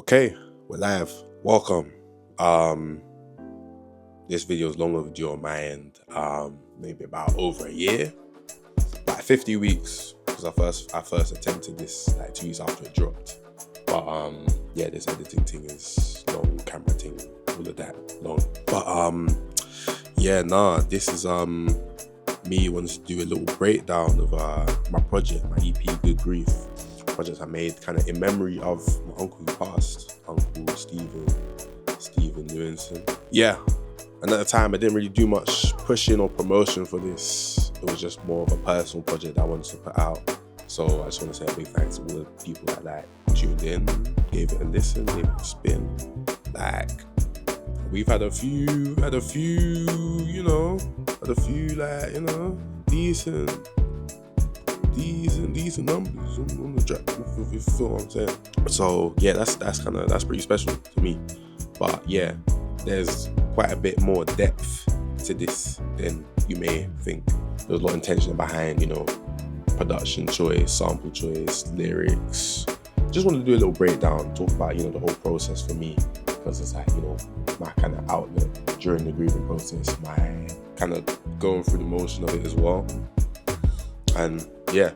Okay, we're live. Welcome. This video is long overdue on my end. Maybe about over a year, about 50 weeks, because I first attempted this like 2 weeks after it dropped. But yeah, this editing thing is long, camera thing, all of that long. But yeah, this is me wanting to do a little breakdown of my project, my EP, Good Grief. Projects I made kind of in memory of my uncle who passed, Uncle Stephen Lewinson. Yeah, and at the time I didn't really do much pushing or promotion for this. It was just more of a personal project I wanted to put out. So I just want to say a big thanks to all the people that tuned in, gave it a listen, gave it a spin. We've had a few, decent numbers on the track, if you feel what I'm saying. So yeah, that's pretty special to me. But yeah, there's quite a bit more depth to this than you may think. There's a lot of intention behind, production choice, sample choice, lyrics. Just want to do a little breakdown, talk about, the whole process for me, because it's like, my kind of outlet during the grieving process, my kind of going through the motion of it as well. And yeah,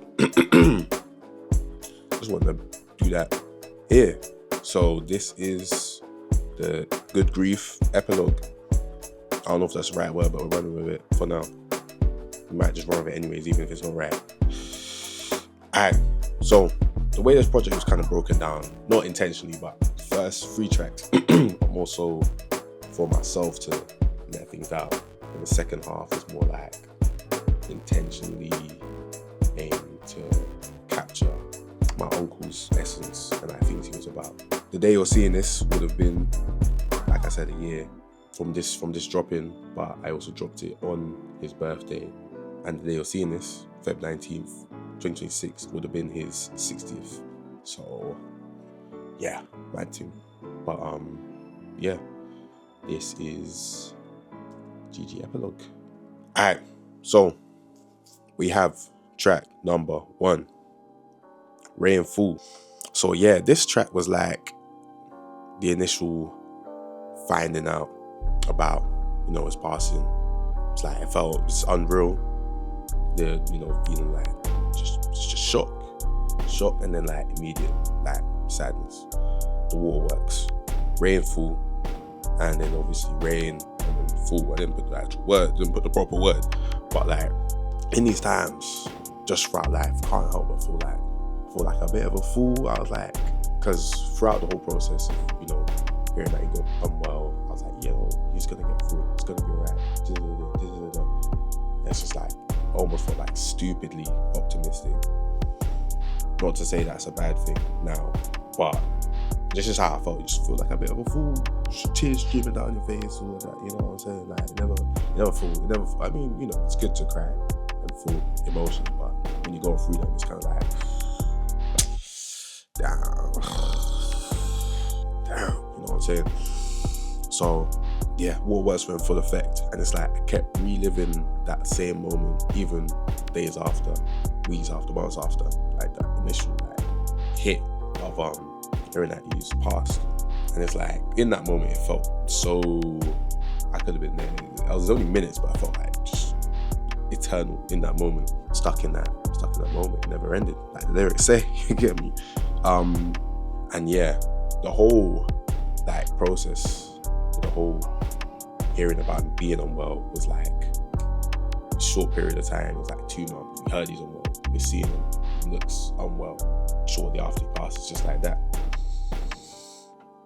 just want to do that here. So this is the Good Grief Epilogue. I don't know if that's the right word, but we're running with it for now. We might just run with it anyways, even if it's not right. Alright, so the way this project was kind of broken down, not intentionally, but the first 3 tracks, more so for myself to let things out. And the second half is more like intentionally aimed to capture my uncle's essence and things he was about. The day you're seeing this would have been, like I said, a year from this dropping, but I also dropped it on his birthday. And the day you're seeing this, Feb 19th, 2026, would have been his 60th. So yeah, mad thing. But yeah, this is GG Epilogue. Alright, so we have track number 1, Rain Fool. So yeah, this track was like the initial finding out about, his passing. It's like it's unreal. The feeling like just shock, and then like immediate like sadness. The waterworks, Rain Fool, and then obviously rain and then fool. I didn't put the actual word, didn't put the proper word, but like in these times, just throughout life, can't help but feel like a bit of a fool. I was like, because throughout the whole process of, hearing that he got unwell, I was like, he's gonna get through it. It's gonna be alright. It's just like, almost felt like stupidly optimistic. Not to say that's a bad thing now, but this is how I felt. You just feel like a bit of a fool. Tears streaming down your face, all of that, you know what I'm saying? Like, never fool. I mean, it's good to cry and feel emotions, but when you go through them, it's kind of like, damn, you know what I'm saying? So yeah, waterworks were in full effect, and it's like I kept reliving that same moment, even days after, weeks after, months after, like that initial hit of hearing that he's passed. And it's like in that moment, it felt so, I could have been there. I was only minutes, but I felt like just eternal in that moment, stuck in that moment. It never ended, like the lyrics say. You get me? And yeah, the whole process, the whole hearing about him being unwell was like a short period of time. It was like 2 months. We heard he's unwell. We're seeing him. He looks unwell. Shortly after he passes, just like that.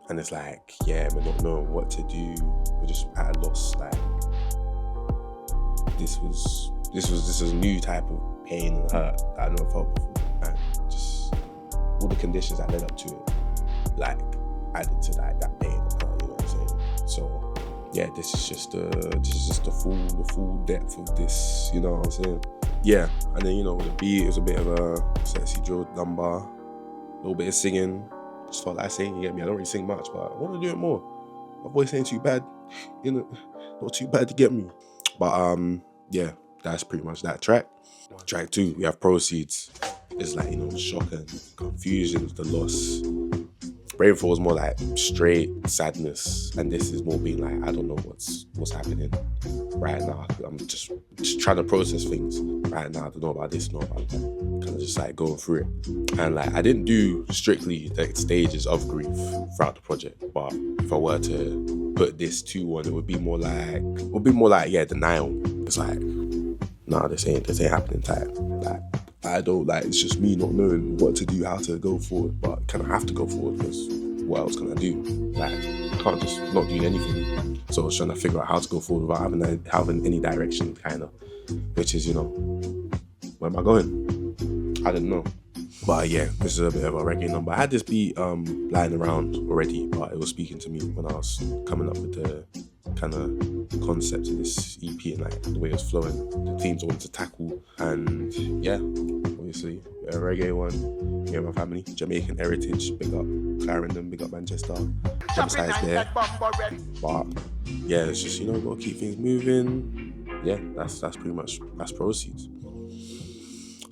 And it's like, yeah, we're not knowing what to do. We're just at a loss. Like, this was a new type of pain and hurt that I never felt before. And just all the conditions that led up to it, like, added to that pain and hurt, you know what I'm saying? So yeah, this is just the full depth of this, you know what I'm saying? Yeah, and then with the beat, it was a bit of a sexy drill number, a little bit of singing. Just felt like singing, you get me? I don't really sing much, but I want to do it more. My voice ain't too bad, not too bad to get me. But yeah, that's pretty much that track. Track 2, we have Proceeds. It's like, shock and confusion, the loss. Rainfall was more like straight sadness, and this is more being like, I don't know what's happening right now. I'm just trying to process things right now. I don't know about this, know about that. Kind of just like going through it. And like, I didn't do strictly the stages of grief throughout the project, but if I were to put this to one, it would be more like, yeah, denial. It's like, nah, this ain't happening type. Like, I don't, like, it's just me not knowing what to do, how to go forward, but kind of have to go forward because what else can I do? Like, I can't just not do anything. So I was trying to figure out how to go forward without having any direction, kind of, which is, you know, where am I going? I don't know. But yeah, this is a bit of a reggae number. I had this beat lying around already, but it was speaking to me when I was coming up with the kind of concept of this EP and like the way it was flowing, the themes I wanted to tackle. And yeah, obviously a reggae one. Yeah, my family, Jamaican heritage, big up Clarendon, big up Manchester. Besides there, but yeah, it's just, you know, gotta keep things moving. Yeah, that's pretty much proceeds.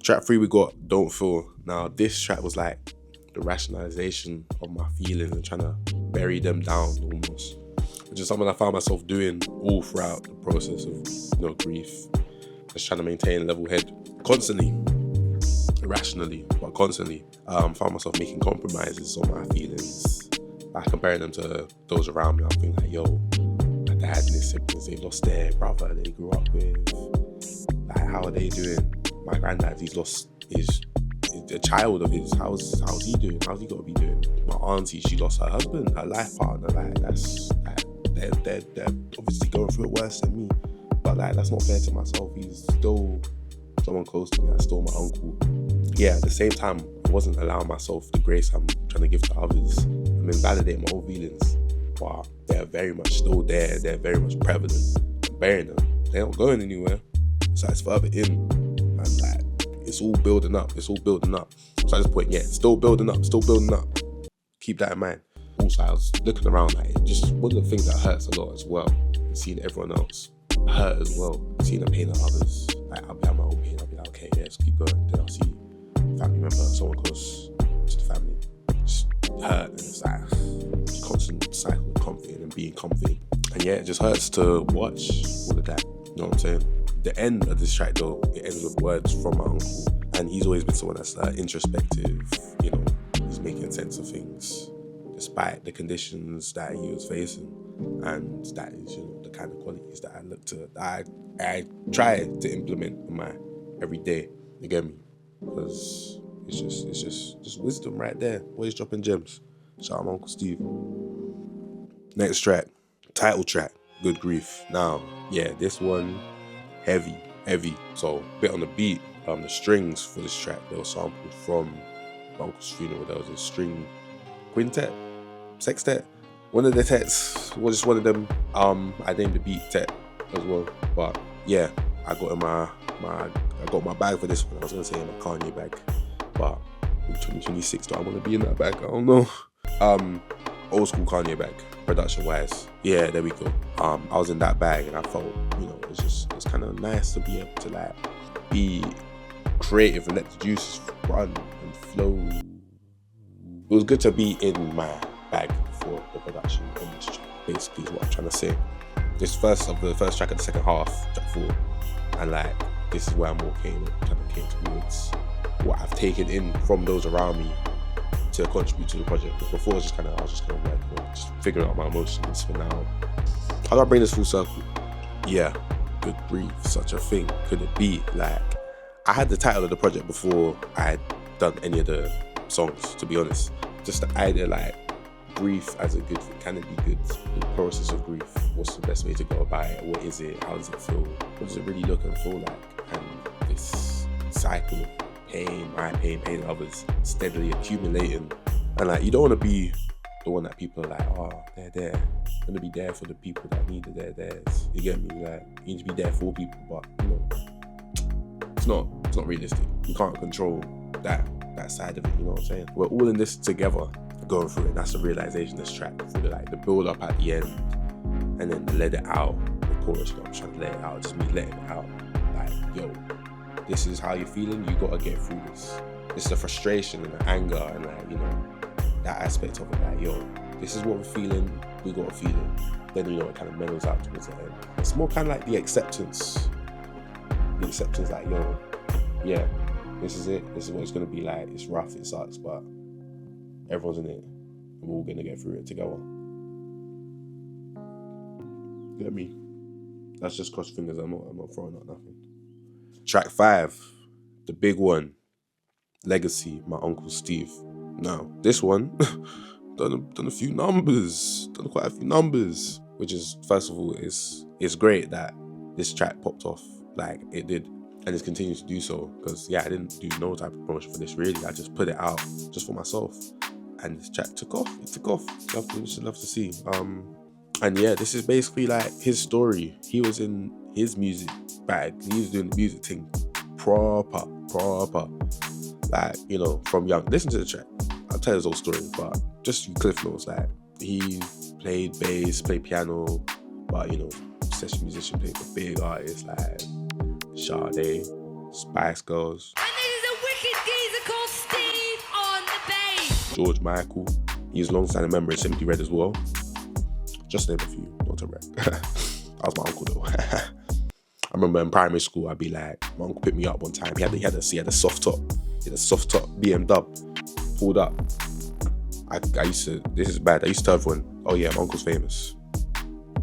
Track 3 we got Don't Feel. Now this track was like the rationalization of my feelings and trying to bury them down almost, which is something I found myself doing all throughout the process of, you know, grief. Just trying to maintain a level head constantly, rationally, but constantly. Found myself making compromises on my feelings, like comparing them to those around me. I'm thinking like, yo, my dad and his siblings, they lost their brother they grew up with. Like, how are they doing? My granddad, he's lost a child of his. How's he doing? How's he got to be doing? My auntie, she lost her husband, her life partner. Like, that's like, they're obviously going through it worse than me. But like, that's not fair to myself. He's still someone close to me. That's still my uncle. Yeah, at the same time, I wasn't allowing myself the grace I'm trying to give to others. I'm invalidating my own feelings. But they're very much still there. They're very much prevalent. I'm burying them. They're not going anywhere. So it's further in. And like, it's all building up. So at this point, yeah, still building up. Keep that in mind. Also, I was looking around, like, just one of the things that hurts a lot as well, is seeing everyone else hurt as well, seeing the pain of others. Like, I'll be at my own pain, I'll be like, okay, yeah, let's keep going. Then I'll see a family member, someone close to the family, just hurt, and it's like a constant cycle of comforting and being comforted. And yeah, it just hurts to watch all of that. You know what I'm saying? The end of this track though, it ends with words from my uncle, and he's always been someone that's introspective. You know, he's making sense of things despite the conditions that he was facing, and that is, you know, the kind of qualities that I look to, that I try to implement in my everyday. You get me? Because it's just wisdom right there. Always dropping gems. Shout out my Uncle Steve. Next track, title track, Good Grief. Now, yeah, this one, heavy. So, bit on the beat, the strings for this track, they were sampled from my uncle's funeral. There was a string quintet, sextet, one of the tets was just one of them. I named the beat Tet as well. But yeah, I got my bag for this one. I was gonna say my Kanye bag, but in 2026, do I want to be in that bag? I don't know. Old school Kanye bag, production wise. Yeah, there we go. I was in that bag, and I felt, you know, it's kind of nice to be able to like be creative and let the juices run and flow. It was good to be in my bag for the production on this track, basically is what I'm trying to say. This the first track of the second half, track 4, and like, this is where I'm more came towards what I've taken in from those around me to contribute to the project. Because before I was just kind of working on just figuring out my emotions. For now, how do I bring this full circle? Yeah, Good Grief, such a thing. Could it be? Like, I had the title of the project before I had done any of the songs, to be honest. Just the idea, like, grief as a good thing. Can it be good? The process of grief. What's the best way to go about it? What is it? How does it feel? What does it really look and feel like? And this cycle of pain, my pain of others, steadily accumulating. And like, you don't want to be the one that people are like, oh, they're there. I'm gonna be there for the people that need it, they're theirs. You get me? Like, you need to be there for people, but you know, it's not realistic. You can't control that side of it, you know what I'm saying? We're all in this together, going through it. That's the realization of this track. Through the build up at the end, and then let it out. The chorus, I'm trying to let it out. Just me letting it out. Like, yo, this is how you're feeling. You gotta get through this. It's the frustration and the anger and, like, you know, that aspect of it, like, yo, this is what we're feeling, we got a feeling. Then, you know, it kind of mellows out towards the end. It's more kind of like the acceptance. The acceptance, like, yo, yeah, this is it. This is what it's going to be like. It's rough, it sucks, but everyone's in it. And we're all going to get through it together. Get me? That's just cross fingers. I'm not throwing out nothing. Track 5, the big one, Legacy, my Uncle Steve. Now, this one, done a few numbers, done quite a few numbers, which is, first of all, it's great that this track popped off like it did, and it continues to do so, because yeah, I didn't do no type of promotion for this really. I just put it out just for myself, and this track took off. It took off. You should love to see. And yeah, this is basically like his story. He was in his music bag. He was doing the music thing proper. Like, you know, from young. Listen to the track. I'll tell his whole story, but just cliff notes. Like, he played bass, played piano, but, you know, session musician, played for big artists like Sade, Spice Girls. And this is a wicked geezer called Steve on the bass. George Michael. He's a long-standing member of Simply Red as well. Just name a few, not to wreck. That was my uncle though. I remember in primary school, I'd be like, my uncle picked me up one time. He had a soft top. He had a soft top BMW, pulled up. I used to, this is bad. I used to tell everyone, oh yeah, my uncle's famous.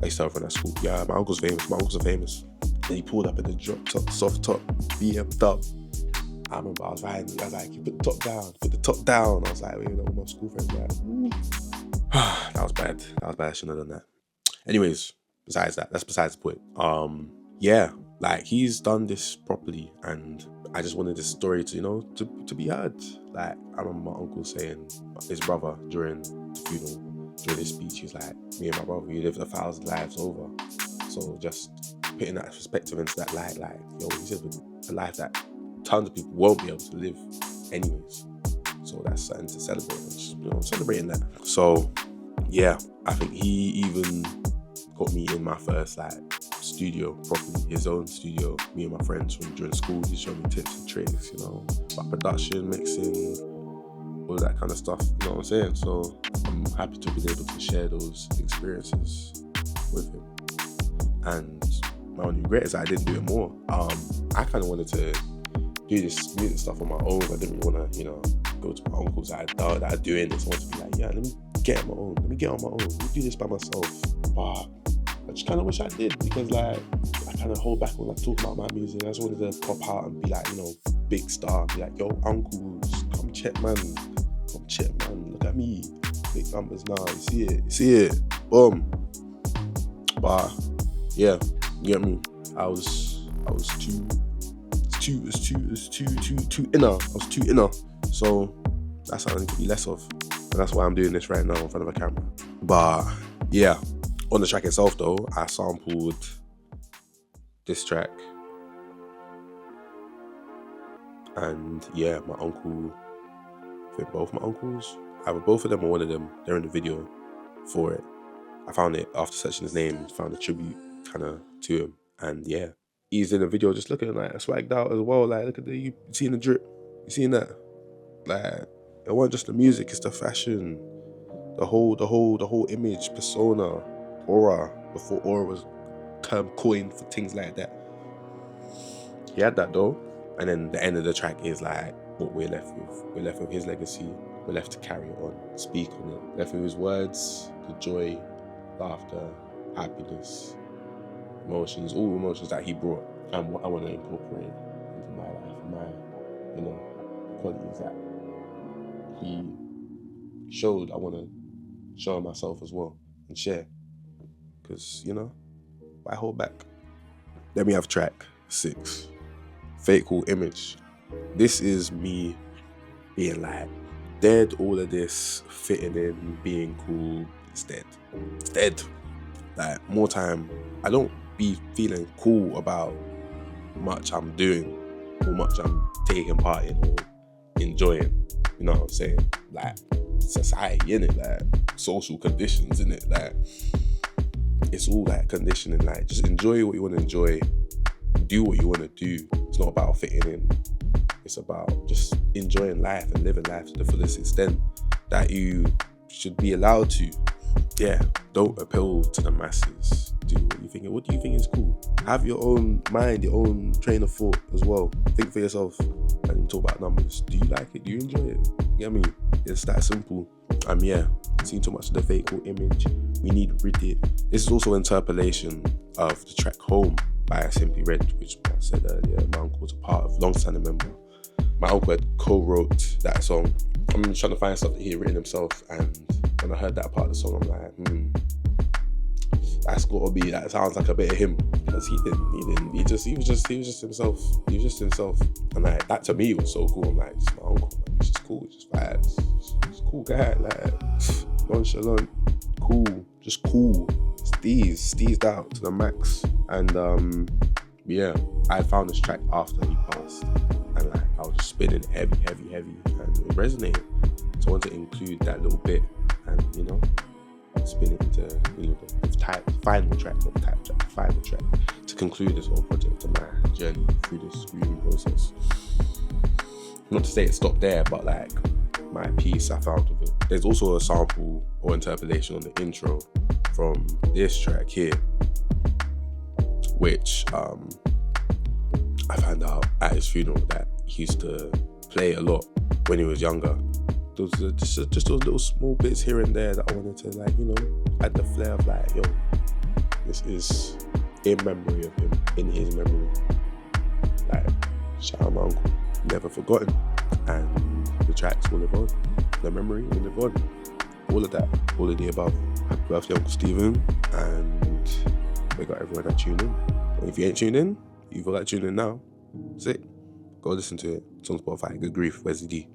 I used to tell everyone at school, yeah, my uncle's famous. My uncles are famous. Then he pulled up in the drop top, soft top BMW. I remember I was riding. I was like, you put the top down. I was like, well, you know, my school friends were like, ooh. That was bad. I shouldn't have done that. Anyways, that's besides the point. Yeah, like, he's done this properly, and I just wanted this story to, you know, to be heard. Like, I remember my uncle saying, his brother during the funeral, during his speech, he was like, me and my brother, we lived 1,000 lives over. So just putting that perspective into that light, like, yo, he lived a life that tons of people won't be able to live anyways. So that's something to celebrate, and just, you know, celebrating that. So yeah, I think he even got me in my first like studio, properly, his own studio. Me and my friends from during school, he showed me tips and tricks, you know, about production, mixing, all that kind of stuff, you know what I'm saying? So I'm happy to be able to share those experiences with him. And my only regret is I didn't do it more. I kind of wanted to do this music stuff on my own. I didn't really want to, you know, go to my uncles that are doing this. I wanted to be like, yeah, let me get on my own. Let me do this by myself. But I just kind of wish I did, because like, I kind of hold back when I talk about my music. I just wanted to pop out and be like, you know, big star. Be like, yo, uncles, come check, man. Look at me. Big numbers now. You see it. Boom. But yeah, you get me? I was too inner. I was too inner. So that's what I need to be less of. And that's why I'm doing this right now in front of a camera. But yeah, on the track itself though, I sampled this track. And yeah, my uncle, I think both my uncles, either both of them or one of them, they're in the video for it. I found it after searching his name, found a tribute kind of to him. And yeah, he's in the video just looking like swagged out as well. Like, look at you seeing the drip, you seeing that? Like, it wasn't just the music, it's the fashion, the whole image, persona, aura, before aura was term coined for things like that. He had that though. And then the end of the track is like what we're left with. We're left with his legacy. We're left to carry it on, speak on it. Left with his words, the joy, laughter, happiness, emotions, all emotions that he brought, and what I want to incorporate into my life, my, you know, qualities that he showed. I want to show myself as well and share, because, you know, why hold back? Let me have track 6, Fake Cool Image. This is me being like, dead all of this fitting in, being cool. It's dead. It's dead. Like, more time, I don't be feeling cool about much I'm doing or much I'm taking part in or enjoying. You know what I'm saying? Like, society, innit? Like, social conditions, innit? Like, it's all that conditioning. Like, just enjoy what you want to enjoy. Do what you want to do. It's not about fitting in. It's about just enjoying life and living life to the fullest extent. that you should be allowed to. Yeah, don't appeal to the masses. Do what you think. What do you think is cool? Have your own mind, your own train of thought as well. Think for yourself. And you talk about numbers. Do you like it? Do you enjoy it? You know what I mean? It's that simple. Yeah, seen too much of the fake image. We need rid it. This is also interpolation of the track Home by Simply Red, which I said earlier, my uncle was a part of, long-standing member. My uncle had co-wrote that song. I'm trying to find stuff that he had written himself, and when I heard that part of the song, I'm like, that's gotta be, that sounds like a bit of him, because he was just himself. He was just himself, and like that to me was so cool. I'm like, it's my uncle, like, it's just cool, it's just vibes, it's cool guy, like nonchalant, cool, just cool, steezed out to the max. And yeah, I found this track after he passed, and like I was just spinning heavy, and it resonated. So I wanted to include that little bit, and you know, spin it into the final track to conclude this whole project and my journey through this grieving process. Not to say it stopped there, but like my piece I found with it. There's also a sample or interpolation on the intro from this track here, which I found out at his funeral that he used to play a lot when he was younger. Those just those little small bits here and there that I wanted to, like, you know, add the flair of like, yo, this is in memory of him, in his memory. Like, shout out my uncle, never forgotten. And the tracks will live on, the memory will live on. All of that, all of the above. Happy birthday, Uncle Stephen, and we got everyone that tuned in. And if you ain't tuned in, you've got that tuned in now. That's it. Go listen to it. It's on Spotify. Good grief. Where's the D?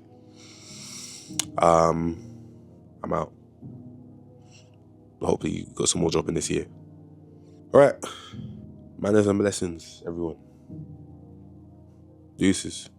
I'm out. Hopefully you got some more dropping this year. Alright. Manners and blessings, everyone. Deuces.